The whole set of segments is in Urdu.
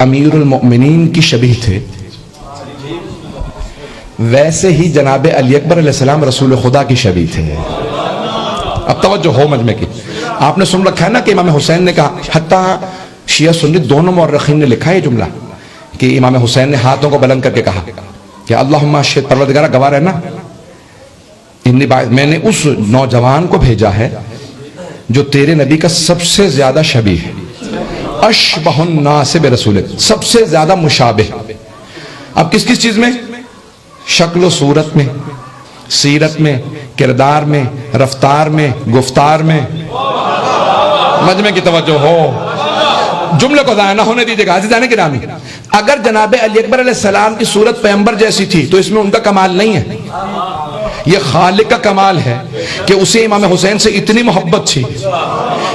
امیر المؤمنین کی شبیہ تھے، ویسے ہی جناب علی اکبر علیہ السلام رسول خدا کی شبیہ تھے۔ اب توجہ ہو مجمع کی، آپ نے سن رکھا ہے نا کہ امام حسین نے کہا، حتیٰ شیعہ سنی دونوں مورخین نے لکھا ہے یہ جملہ کہ امام حسین نے ہاتھوں کو بلند کر کے کہا کہ اللہم اشہد، پروردگارہ گواہ رہنا، میں نے اس نوجوان کو بھیجا ہے جو تیرے نبی کا سب سے زیادہ شبیہ ہے، اشبہ الناس برسولک، سب سے زیادہ مشابہ۔ اب کس کس چیز میں؟ شکل و صورت میں، سیرت میں، کردار میں، رفتار میں، گفتار میں۔ مجمع کی توجہ ہو، جملے کو ضائع نہ ہونے دیجیے گا عزیزان گرامی۔ اگر جناب علی اکبر علیہ السلام کی صورت پیغمبر جیسی تھی تو اس میں ان کا کمال نہیں ہے، یہ خالق کا کمال ہے کہ اسے امام حسین سے اتنی محبت تھی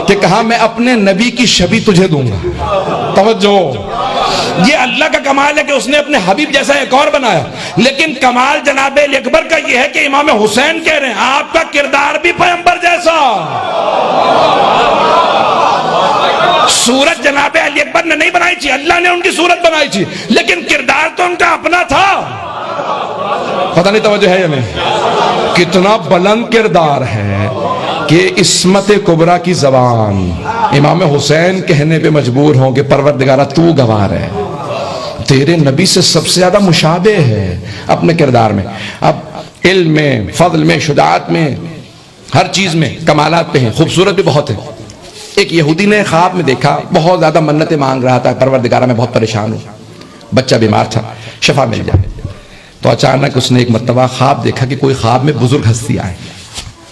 کہ کہا میں اپنے نبی کی شبیہ تجھے دوں گا۔ توجہ، یہ اللہ کا کمال ہے کہ اس نے اپنے حبیب جیسا ایک اور بنایا، لیکن کمال جناب علی اکبر کا یہ ہے کہ امام حسین کہہ رہے ہیں آپ کا کردار بھی پیغمبر جیسا۔ صورت جناب علی اکبر نے نہیں بنائی تھی، اللہ نے ان کی صورت بنائی تھی، لیکن کردار تو ان کا اپنا تھا۔ پتہ نہیں توجہ ہے ہمیں؟ کتنا بلند کردار ہے کہ عصمت کبریٰ کی زبان امام حسین کہنے پہ مجبور ہوں کہ پروردگارہ تو گواہ ہے، تیرے نبی سے سب سے زیادہ مشابہ ہے اپنے کردار میں۔ اب علم میں، فضل میں، شجاعت میں، ہر چیز میں کمالات پہ ہیں، خوبصورت بھی بہت ہے۔ ایک یہودی نے خواب میں دیکھا، بہت زیادہ منتیں مانگ رہا تھا، پروردگارہ میں بہت پریشان ہوں، بچہ بیمار تھا، شفا مل جائے۔ تو اچانک اس نے ایک مرتبہ خواب دیکھا کہ کوئی خواب میں بزرگ ہستی آئے،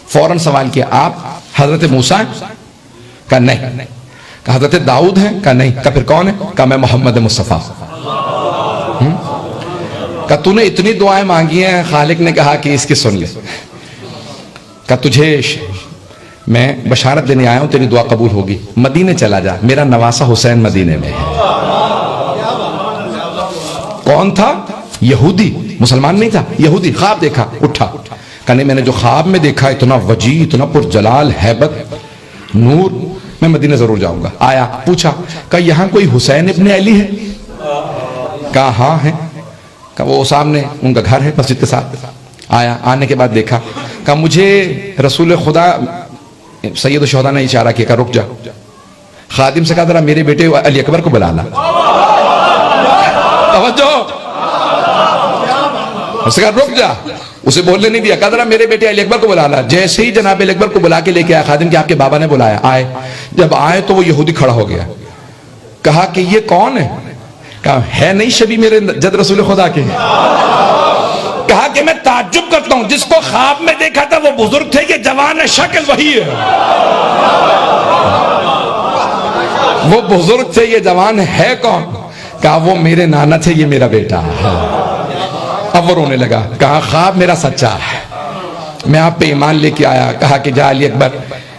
فوراً سوال کیا آپ حضرت موسیٰ ہیں؟ کہا نہیں۔ کہا حضرت داؤد ہیں؟ کہا نہیں۔ کہا پھر کون ہے؟ کہا میں محمد مصطفیٰ۔ کہا تو نے اتنی دعائیں مانگی ہیں، خالق نے کہا کہ اس کی سن لے۔ کہا تجھے میں بشارت دینے آیا ہوں، تیری دعا قبول ہوگی، مدینے چلا جا، میرا نواسہ حسین مدینے میں ہے۔ کون تھا؟ یہودی، مسلمان نہیں تھا، یہودی۔ خواب دیکھا، اٹھا، کہا نہیں میں نے جو خواب میں دیکھا اتنا وجیہ، اتنا پرجلال، ہیبت، نور، میں مدینہ ضرور جاؤں گا۔ آیا، پوچھا، کہا یہاں کوئی حسین ابن علی ہے؟ کہا ہاں ہے۔ کہا وہ سامنے ان کا گھر ہے مسجد کے ساتھ۔ آیا، آنے کے بعد دیکھا، کہا مجھے رسول خدا سید الشہداء نے اشارہ کیا، کہا رک جا۔ خادم سے کہا ذرا میرے بیٹے علی اکبر کو بلا لا۔ توجہ، اسے کہا رک جا، اسے بولنے نہیں دیا، کہا ذرا میرے بیٹے علی اکبر کو بلا لا۔ جیسے ہی جناب علی اکبر کو بلا کے لے کے آیا خادم کہ آپ کے بابا نے بلایا، آئے۔ جب آئے تو وہ یہودی کھڑا ہو گیا، کہا کہ یہ کون ہے؟ کہا ہے نہیں شبیہ میرے جد رسول خدا کے۔ کہا کہ میں تعجب کرتا ہوں، جس کو خواب میں دیکھا تھا وہ بزرگ تھے، یہ جوان شکل وہی ہے۔ وہ بزرگ تھے، یہ جوان ہے کون؟ کہا وہ میرے نانا تھے، یہ میرا بیٹا ہے۔ اب وہ رونے لگا، کہا خواب میرا سچا ہے، میں آپ پہ ایمان لے کے آیا۔ کہا کہ جا علی اکبر،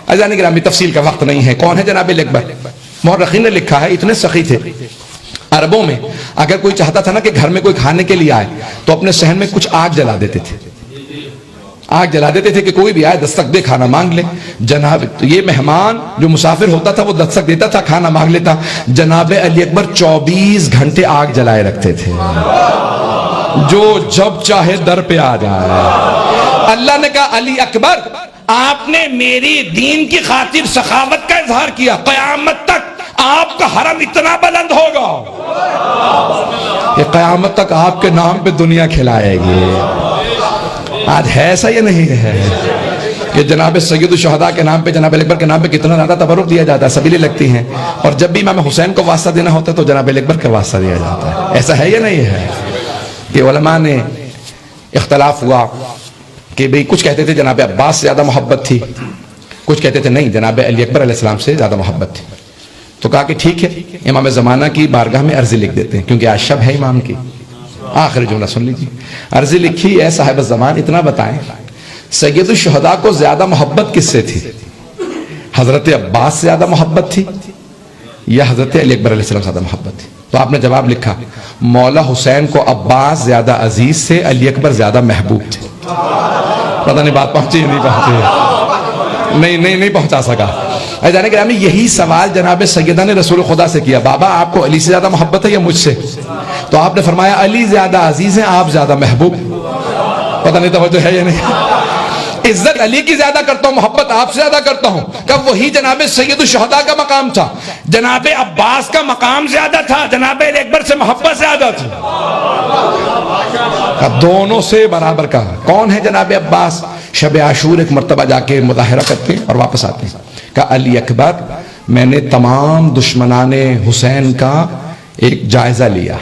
عزیزان گرامی تفصیل کا وقت نہیں ہے، کون ہے جناب علی اکبر؟ مورخین نے لکھا ہے اتنے سخی تھے، عربوں میں اگر کوئی چاہتا تھا نا کہ گھر میں کوئی کھانے کے لیے آئے تو اپنے صحن میں کچھ آگ جلا دیتے تھے، آگ جلا دیتے تھے کہ کوئی بھی آئے دستک دے، کھانا مانگ لے۔ جناب یہ مہمان جو مسافر ہوتا تھا وہ دستک دیتا تھا، کھانا مانگ لیتا۔ جناب علی اکبر 24 گھنٹے آگ جلائے رکھتے تھے، جو جب چاہے در پہ آ جائے۔ اللہ نے کہا علی اکبر آپ نے میری دین کی خاطر سخاوت کا اظہار کیا، قیامت تک آپ کا حرم اتنا بلند ہوگا کہ قیامت تک آپ کے نام پہ دنیا کھلائے گی۔ آج ہے ایسا یا نہیں ہے کہ جناب سید الشہداء کے نام پہ، جناب علی اکبر کے نام پہ کتنا زیادہ تبرک دیا جاتا ہے، سبیلیں لگتی ہیں، اور جب بھی امام حسین کو واسطہ دینا ہوتا ہے تو جناب علی اکبر کا واسطہ دیا جاتا ہے۔ ایسا ہے یا نہیں ہے کہ علماء نے اختلاف ہوا کہ بھئی کچھ کہتے تھے جناب عباس سے زیادہ محبت تھی، کچھ کہتے تھے نہیں جناب علی اکبر علیہ السلام سے زیادہ محبت تھی۔ تو کہا کہ ٹھیک ہے، امام زمانہ کی بارگاہ میں عرضی لکھ دیتے ہیں، کیونکہ آج شب ہے امام کی۔ آخری جملہ سن لیجیے، عرضی لکھی اے صاحب الزمان اتنا بتائیں سید الشہداء کو زیادہ محبت کس سے تھی؟ حضرت عباس سے زیادہ محبت تھی یا حضرت علی اکبر علیہ السلام سے زیادہ محبت تھی؟ تو آپ نے جواب لکھا مولا حسین کو عباس زیادہ عزیز سے، علی اکبر زیادہ محبوب تھے۔ پتہ نہیں بات پہنچی یا نہیں پہنچی؟ نہیں پہنچا سکا. جانے گرامی یہی سوال جناب سیدہ نے رسول خدا سے کیا, بابا آپ کو علی سے زیادہ محبت ہے یا مجھ سے؟ تو آپ نے فرمایا علی زیادہ عزیز ہیں, آپ زیادہ محبوب. پتہ نہیں توجہ ہے یا نہیں. عزت علی کی زیادہ کرتا ہوں, محبت آپ سے زیادہ کرتا ہوں. کب وہی جناب سید الشہداء کا مقام تھا. جناب عباس کا مقام زیادہ تھا, جناب اکبر سے محبت زیادہ تھی. دونوں سے برابر کا. کون ہے جناب عباس؟ شب عاشور ایک مرتبہ جا کے مظاہرہ کرتے ہیں اور واپس آتے ہیں. کہا علی اکبر میں نے تمام دشمنان حسین کا ایک جائزہ لیا.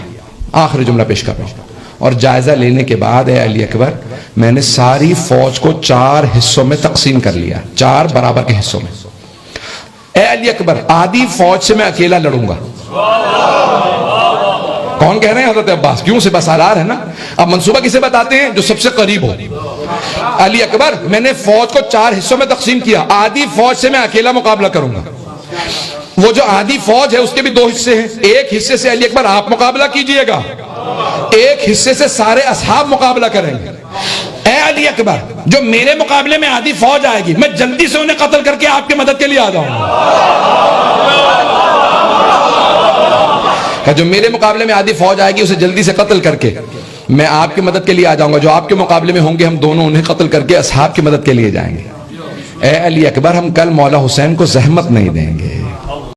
آخری جملہ پیش کر رہا ہوں. اور جائزہ لینے کے بعد اے علی اکبر میں نے ساری فوج کو 4 حصوں میں تقسیم کر لیا, 4 برابر کے حصوں میں. اے علی اکبر آدھی فوج سے میں اکیلا لڑوں گا. کون کہہ رہے ہیں؟ حضرت عباس. کیوں؟ سے بسالار ہے نا. اب منصوبہ کسے بتاتے ہیں؟ جو سب سے قریب ہو. علی اکبر میں نے فوج کو 4 حصوں میں تقسیم کیا, آدھی فوج سے میں اکیلا مقابلہ کروں گا. وہ جو آدھی فوج ہے اس کے بھی 2 حصے ہیں. ایک حصے سے علی اکبر آپ مقابلہ کیجئے گا, ایک حصے سے سارے اصحاب مقابلہ کریں گے. اے علی اکبر جو میرے مقابلے میں آدھی فوج آئے گی میں جلدی سے انہیں قتل کر کے آپ کی مدد کے لیے آ جاؤں گا. جو میرے مقابلے میں آدھی فوج آئے گی اسے جلدی سے قتل کر کے میں آپ کی مدد کے لیے آ جاؤں گا. جو آپ کے مقابلے میں ہوں گے ہم دونوں انہیں قتل کر کے اصحاب کی مدد کے لیے جائیں گے. اے علی اکبر ہم کل مولا حسین کو زحمت نہیں دیں گے.